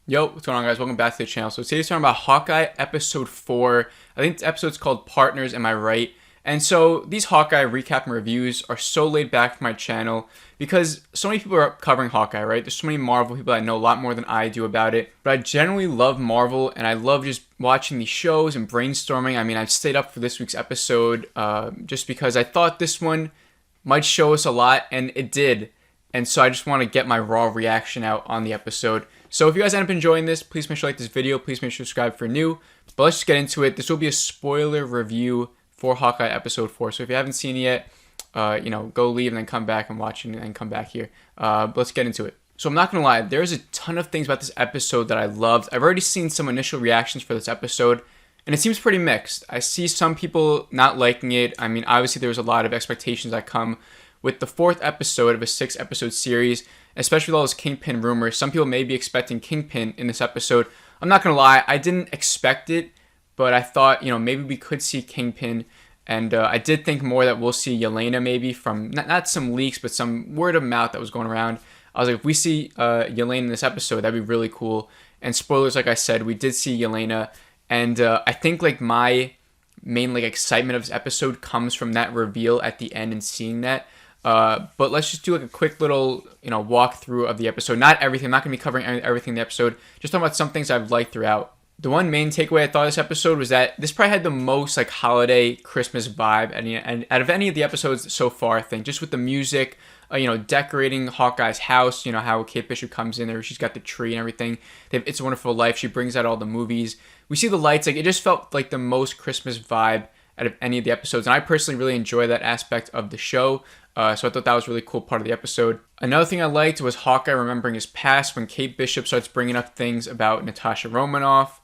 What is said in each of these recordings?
Yo, what's going on, guys? Welcome back to the channel. So today's talking about Hawkeye episode 4. I think the episode's called Partners, am I right? And so these Hawkeye recap and reviews are so laid back for my channel because so many people are covering Hawkeye, right? There's so many Marvel people that know a lot more than I do about it. But I generally love Marvel and I love just watching these shows and brainstorming. I mean, I've stayed up for this week's episode just because I thought this one might show us a lot, and it did. And so I just want to get my raw reaction out on the episode. So if you guys end up enjoying this, please make sure to like this video. Please make sure to subscribe for new. But let's just get into it. This will be a spoiler review for Hawkeye episode 4. So if you haven't seen it yet, go leave and then come back and watch and come back here. But let's get into it. So I'm not going to lie, there's a ton of things about this episode that I loved. I've already seen some initial reactions for this episode, and it seems pretty mixed. I see some people not liking it. I mean, obviously there was a lot of expectations that come with the 4th episode of a 6-episode series, especially with all those Kingpin rumors. Some people may be expecting Kingpin in this episode. I'm not going to lie, I didn't expect it, but I thought, maybe we could see Kingpin. And I did think more that we'll see Yelena maybe from, not some leaks, but some word of mouth that was going around. I was like, if we see Yelena in this episode, that'd be really cool. And spoilers, like I said, we did see Yelena. And I think my main excitement of this episode comes from that reveal at the end and seeing that. But let's just do a quick little, walkthrough of the episode. Not everything. I'm not going to be covering everything in the episode. Just talking about some things I've liked throughout. The one main takeaway I thought of this episode was that this probably had the most holiday Christmas vibe and out of any of the episodes so far, I think. Just with the music, decorating Hawkeye's house, how Kate Bishop comes in there, she's got the tree and everything. They have It's a Wonderful Life. She brings out all the movies. We see the lights. It just felt like the most Christmas vibe out of any of the episodes. And I personally really enjoy that aspect of the show. So I thought that was a really cool part of the episode. Another thing I liked was Hawkeye remembering his past when Kate Bishop starts bringing up things about Natasha Romanoff,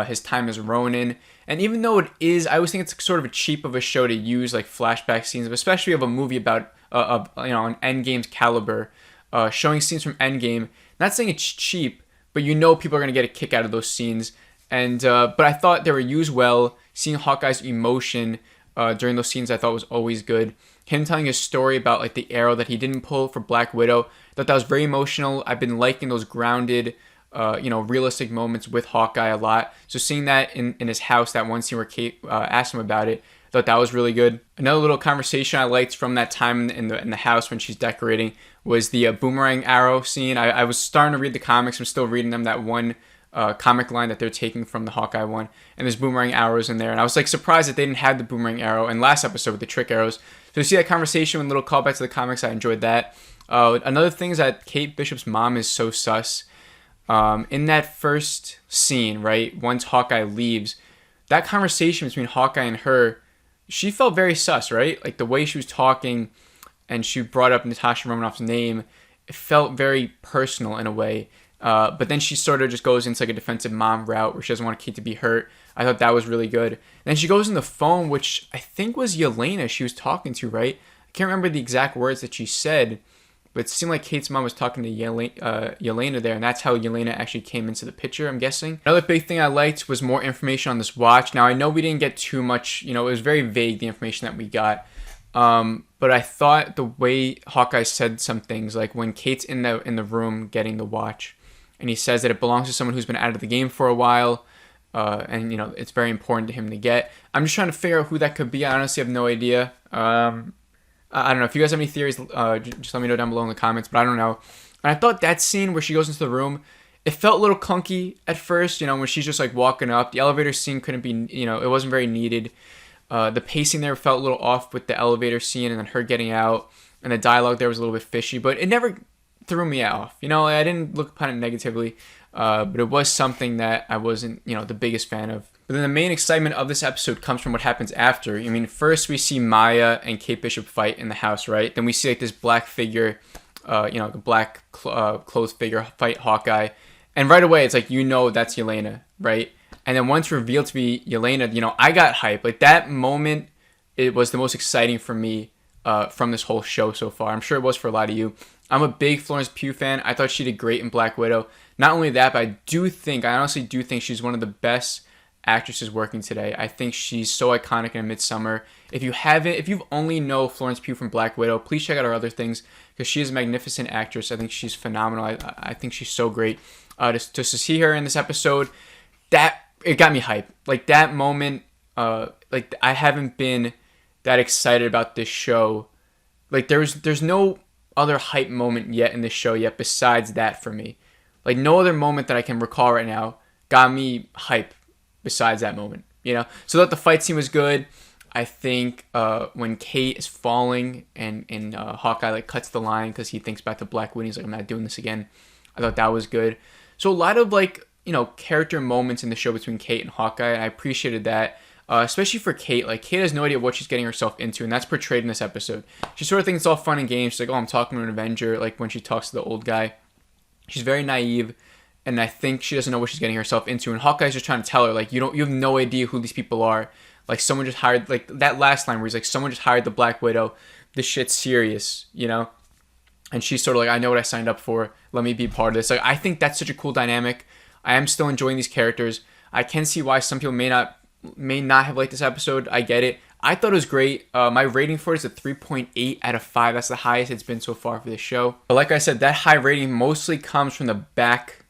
his time as Ronin. And even though it is, I always think it's sort of a cheap of a show to use flashback scenes, especially of a movie about, an Endgame's caliber, showing scenes from Endgame. Not saying it's cheap, but people are going to get a kick out of those scenes. And but I thought they were used well. Seeing Hawkeye's emotion during those scenes I thought was always good. Him telling his story about the arrow that he didn't pull for Black Widow, I thought that was very emotional. I've been liking those grounded, realistic moments with Hawkeye a lot. So seeing that in his house, that one scene where Kate asked him about it, I thought that was really good. Another little conversation I liked from that time in the house when she's decorating was the boomerang arrow scene. I was starting to read the comics. I'm still reading them, that one comic line that they're taking from the Hawkeye one, and there's boomerang arrows in there, and I was surprised that they didn't have the boomerang arrow in last episode with the trick arrows. So to see that conversation with a little callback to the comics, I enjoyed that. Another thing is that Kate Bishop's mom is so sus. In that first scene, right, once Hawkeye leaves, that conversation between Hawkeye and her, she felt very sus, right? The way she was talking, and she brought up Natasha Romanoff's name, it felt very personal in a way. But then she sort of just goes into a defensive mom route where she doesn't want Kate to be hurt. I thought that was really good. And then she goes in the phone, which I think was Yelena she was talking to, right? I can't remember the exact words that she said, but it seemed like Kate's mom was talking to Yelena there, and that's how Yelena actually came into the picture, I'm guessing. Another big thing I liked was more information on this watch. Now, I know we didn't get too much, it was very vague, the information that we got. But I thought the way Hawkeye said some things, like when Kate's in the room getting the watch, and he says that it belongs to someone who's been out of the game for a while, and it's very important to him to get. I'm just trying to figure out who that could be. I honestly have no idea. I don't know. If you guys have any theories, just let me know down below in the comments, but I don't know. And I thought that scene where she goes into the room, it felt a little clunky at first, when she's just walking up. The elevator scene couldn't be, it wasn't very needed. The pacing there felt a little off with the elevator scene and then her getting out, and the dialogue there was a little bit fishy, but it never threw me off. I didn't look upon it negatively, but it was something that I wasn't, the biggest fan of. But then the main excitement of this episode comes from what happens after. I mean, first we see Maya and Kate Bishop fight in the house, right? Then we see this black figure, the black clothed figure fight Hawkeye. And right away, it's that's Yelena, right? And then once revealed to be Yelena, I got hyped. That moment, it was the most exciting for me from this whole show so far. I'm sure it was for a lot of you. I'm a big Florence Pugh fan. I thought she did great in Black Widow. Not only that, but I honestly do think she's one of the best actresses working today. I think she's so iconic in Midsummer. If you've only know Florence Pugh from Black Widow, please check out her other things because she is a magnificent actress. I think she's phenomenal. I think she's so great. Just to see her in this episode, it got me hyped. Like that moment, like I haven't been that excited about this show. Like there's no other hype moment yet in this show yet besides that for me. Like no other moment that I can recall right now got me hype besides that moment, you know? So that the fight scene was good. I think when Kate is falling and Hawkeye like cuts the line because he thinks back to Black Widow, he's like, I'm not doing this again. I thought that was good. So a lot of like, you know, character moments in the show between Kate and Hawkeye, and I appreciated that. Especially for Kate. Like, Kate has no idea what she's getting herself into, and that's portrayed in this episode. She sort of thinks it's all fun and games. She's like, oh, I'm talking to an Avenger, like when she talks to the old guy. She's very naive, and I think she doesn't know what she's getting herself into. And Hawkeye's just trying to tell her, like, you have no idea who these people are. Like, someone just hired, like, that last line where he's like, someone just hired the Black Widow. This shit's serious, you know? And she's sort of like, I know what I signed up for. Let me be part of this. Like, I think that's such a cool dynamic. I am still enjoying these characters. I can see why some people may not have liked this episode. I get it. I thought it was great. My rating for it is a 3.8 out of 5. That's the highest it's been so far for this show. But like I said, that high rating mostly comes from the back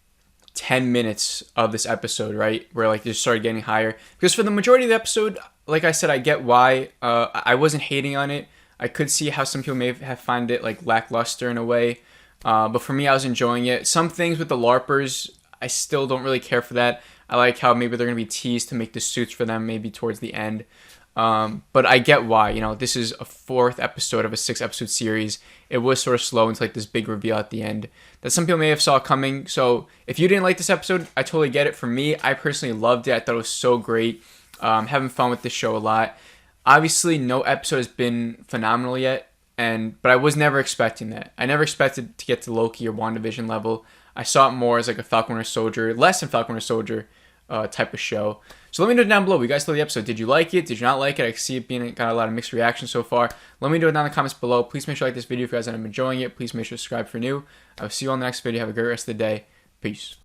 10 minutes of this episode, right? Where like it just started getting higher. Because for the majority of the episode, like I said, I get why. I wasn't hating on it. I could see how some people may have found it like lackluster in a way. But for me, I was enjoying it. Some things with the LARPers, I still don't really care for that. I like how maybe they're going to be teased to make the suits for them maybe towards the end. But I get why. You know, this is a 4th episode of a 6-episode series. It was sort of slow until like this big reveal at the end that some people may have saw coming. So if you didn't like this episode, I totally get it. For me, I personally loved it. I thought it was so great. Having fun with this show a lot. Obviously, no episode has been phenomenal yet. But I was never expecting that. I never expected to get to Loki or WandaVision level. I saw it more as like a Falcon Winter Soldier, less than Falcon Winter Soldier type of show. So let me know down below. You guys saw the episode. Did you like it? Did you not like it? I see it got a lot of mixed reactions so far. Let me know down in the comments below. Please make sure you like this video if you guys end up enjoying it. Please make sure to subscribe for new. I will see you on the next video. Have a great rest of the day. Peace.